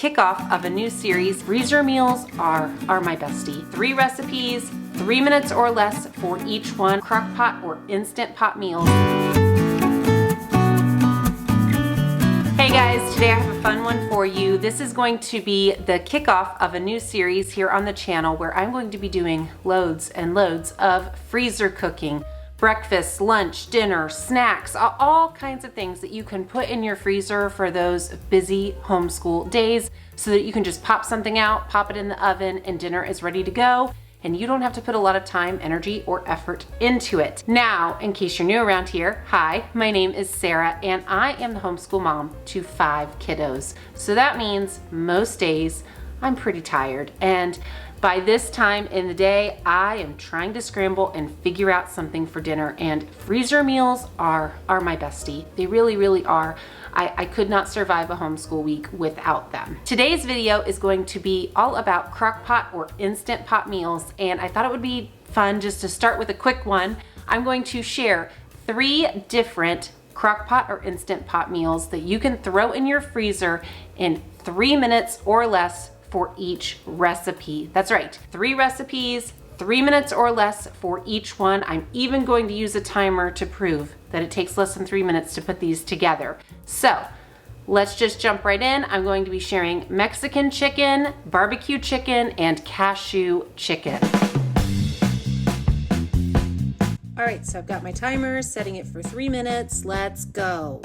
kickoff of a new series. Freezer meals are my bestie. 3 recipes, 3 minutes or less for each one. Crock pot or instant pot meals. Hey guys, today I have a fun one for you. This is going to be the kickoff of a new series here on the channel where I'm going to be doing loads and loads of freezer cooking. Breakfast, lunch, dinner, snacks, all kinds of things that you can put in your freezer for those busy homeschool days so that you can just pop something out, pop it in the oven, and dinner is ready to go. And you don't have to put a lot of time, energy, or effort into it. Now, in case you're new around here, hi, my name is Sarah, and I am the homeschool mom to 5 kiddos. So that means most days I'm pretty tired. And by this time in the day, I am trying to scramble and figure out something for dinner, and freezer meals are my bestie. They really, really are. I could not survive a homeschool week without them. Today's video is going to be all about crock pot or instant pot meals, and I thought it would be fun just to start with a quick one. I'm going to share 3 different crock pot or instant pot meals that you can throw in your freezer in 3 minutes or less for each recipe. That's right, 3 recipes, 3 minutes or less for each one. I'm even going to use a timer to prove that it takes less than 3 minutes to put these together. So let's just jump right in. I'm going to be sharing Mexican chicken, barbecue chicken, and cashew chicken. All right, so I've got my timer, setting it for 3 minutes. Let's go.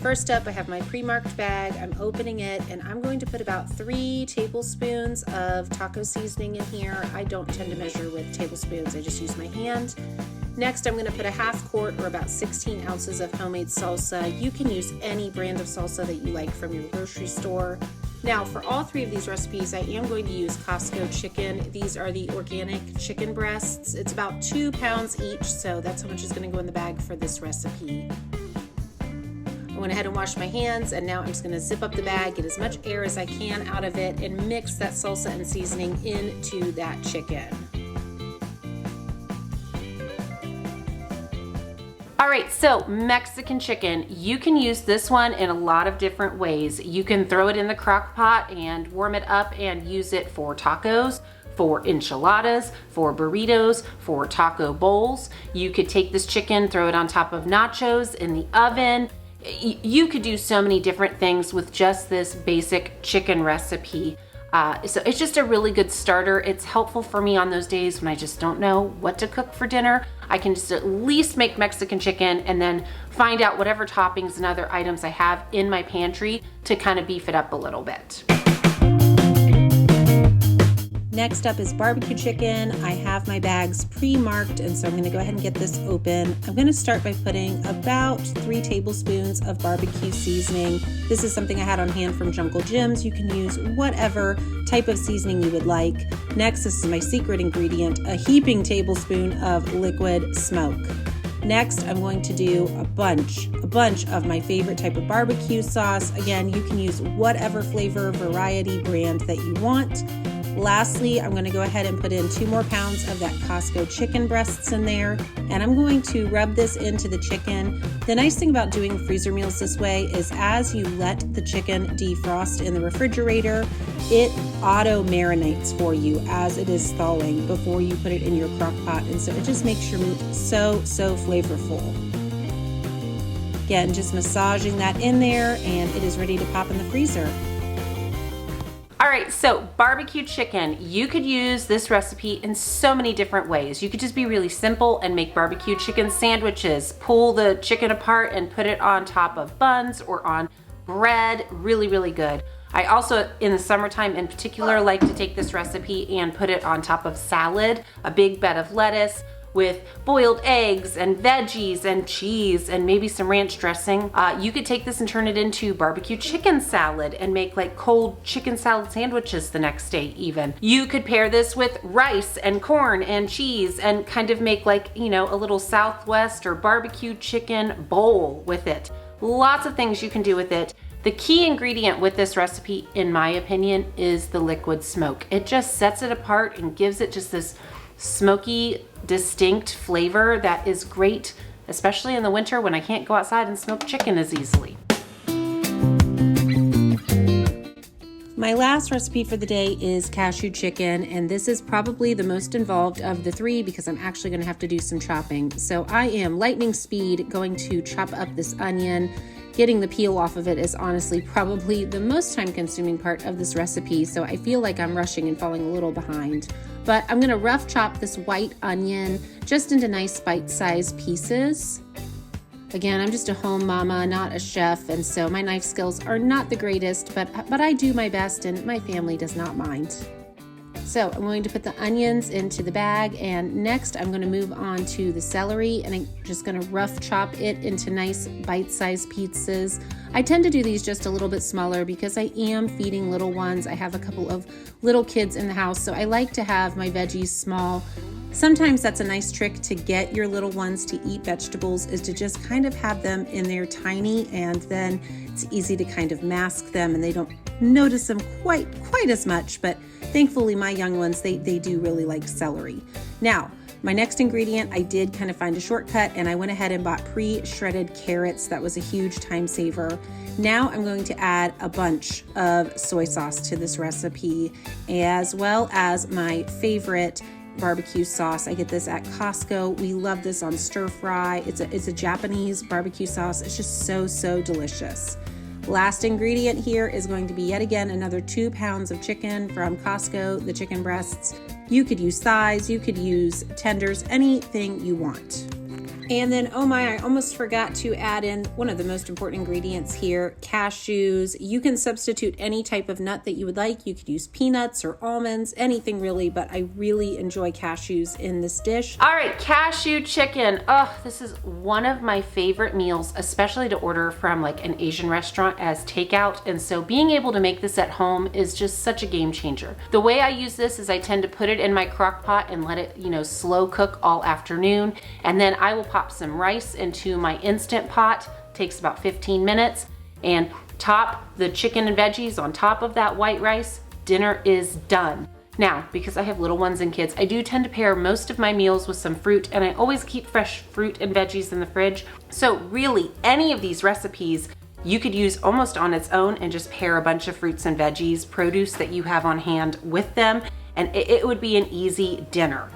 First up, I have my pre-marked bag. I'm opening it, and I'm going to put about 3 tablespoons of taco seasoning in here. I don't tend to measure with tablespoons. I just use my hand. Next, I'm going to put a 1/2 quart or about 16 ounces of homemade salsa. You can use any brand of salsa that you like from your grocery store. Now, for all 3 of these recipes, I am going to use Cashew Chicken. These are the organic chicken breasts. It's about 2 pounds each, so that's how much is going to go in the bag for this recipe. I went ahead and washed my hands, and now I'm just going to zip up the bag, get as much air as I can out of it, and mix that salsa and seasoning into that chicken. All right, so Mexican chicken, you can use this one in a lot of different ways. You can throw it in the crock pot and warm it up and use it for tacos, for enchiladas, for burritos, for taco bowls. You could take this chicken, throw it on top of nachos in the oven. You could do so many different things with just this basic chicken recipe. So it's just a really good starter. It's helpful for me on those days when I just don't know what to cook for dinner. I can just at least make Mexican chicken and then find out whatever toppings and other items I have in my pantry to kind of beef it up a little bit. Next up is barbecue chicken. I have my bags pre-marked, and so I'm going to go ahead and get this open. I'm going to start by putting about 3 tablespoons of barbecue seasoning. This is something I had on hand from Jungle Jim's. You can use whatever type of seasoning you would like. Next, this is my secret ingredient, a heaping tablespoon of liquid smoke. Next, I'm going to do a bunch of my favorite type of barbecue sauce. Again, you can use whatever flavor, variety, brand that you want. Lastly, I'm going to go ahead and put in 2 more pounds of that Cashew chicken breasts in there, and I'm going to rub this into the chicken. The nice thing about doing freezer meals this way is as you let the chicken defrost in the refrigerator, it auto marinates for you as it is thawing before you put it in your crock pot, and so it just makes your meat so flavorful. Again, just massaging that in there, and it is ready to pop in the freezer. All right, so barbecue chicken, you could use this recipe in so many different ways. You could just be really simple and make barbecue chicken sandwiches, pull the chicken apart and put it on top of buns or on bread, really, really good. I also, in the summertime in particular, like to take this recipe and put it on top of salad, a big bed of lettuce with boiled eggs and veggies and cheese and maybe some ranch dressing. You could take this and turn it into barbecue chicken salad and make like cold chicken salad sandwiches the next day even. You could pair this with rice and corn and cheese and kind of make like, you know, a little Southwest or barbecue chicken bowl with it. Lots of things you can do with it. The key ingredient with this recipe, in my opinion, is the liquid smoke. It just sets it apart and gives it just this smoky, distinct flavor that is great, especially in the winter when I can't go outside and smoke chicken as easily. My last recipe for the day is cashew chicken, and this is probably the most involved of the three because I'm actually going to have to do some chopping. So I am lightning speed going to chop up this onion. Getting the peel off of it is honestly probably the most time-consuming part of this recipe, so I feel like I'm rushing and falling a little behind. But I'm going to rough chop this white onion just into nice bite-sized pieces. Again, I'm just a home mama, not a chef, and so my knife skills are not the greatest, but I do my best and my family does not mind. So I'm going to put the onions into the bag, and next I'm going to move on to the celery, and I'm just going to rough chop it into nice bite-sized pieces. I tend to do these just a little bit smaller because I am feeding little ones. I have a couple of little kids in the house, so I like to have my veggies small. Sometimes that's a nice trick to get your little ones to eat vegetables, is to just kind of have them in there tiny, and then it's easy to kind of mask them and they don't notice them quite as much. But thankfully my young ones, they do really like celery. Now, my next ingredient, I did kind of find a shortcut, and I went ahead and bought pre-shredded carrots. That was a huge time saver. Now I'm going to add a bunch of soy sauce to this recipe, as well as my favorite barbecue sauce. I get this at Costco. We love this on stir fry. It's a Japanese barbecue sauce. It's just so delicious. Last ingredient here is going to be yet again another 2 pounds of chicken from Costco, the chicken breasts. You could use thighs, you could use tenders, anything you want. And then, oh my, I almost forgot to add in one of the most important ingredients here, cashews. You can substitute any type of nut that you would like. You could use peanuts or almonds, anything really, but I really enjoy cashews in this dish. All right, cashew chicken. Oh, this is one of my favorite meals, especially to order from like an Asian restaurant as takeout. And so being able to make this at home is just such a game changer. The way I use this is I tend to put it in my crock pot and let it, slow cook all afternoon. And then I will pop some rice into my Instant Pot. Takes about 15 minutes, and top the chicken and veggies on top of that white rice. Dinner is done. Now, because I have little ones and kids, I do tend to pair most of my meals with some fruit, and I always keep fresh fruit and veggies in the fridge. So really, any of these recipes you could use almost on its own and just pair a bunch of fruits and veggies, produce that you have on hand with them, and it would be an easy dinner.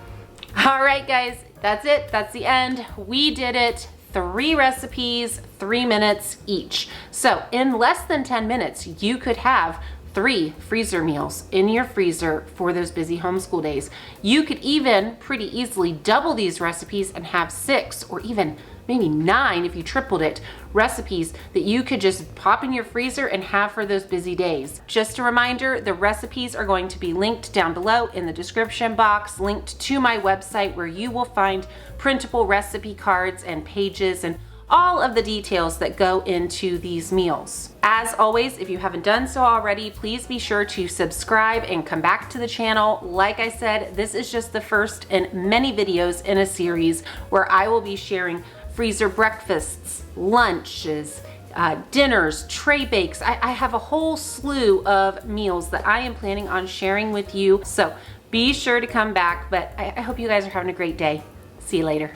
All right, guys, that's it. That's the end. We did it. 3 recipes, 3 minutes each. So in less than 10 minutes, you could have 3 freezer meals in your freezer for those busy homeschool days. You could even pretty easily double these recipes and have 6 or even maybe 9 if you tripled it, recipes that you could just pop in your freezer and have for those busy days. Just a reminder, the recipes are going to be linked down below in the description box, linked to my website where you will find printable recipe cards and pages and all of the details that go into these meals. As always, if you haven't done so already, please be sure to subscribe and come back to the channel. Like I said, this is just the first in many videos in a series where I will be sharing freezer breakfasts, lunches, dinners, tray bakes. I have a whole slew of meals that I am planning on sharing with you. So be sure to come back, but I hope you guys are having a great day. See you later.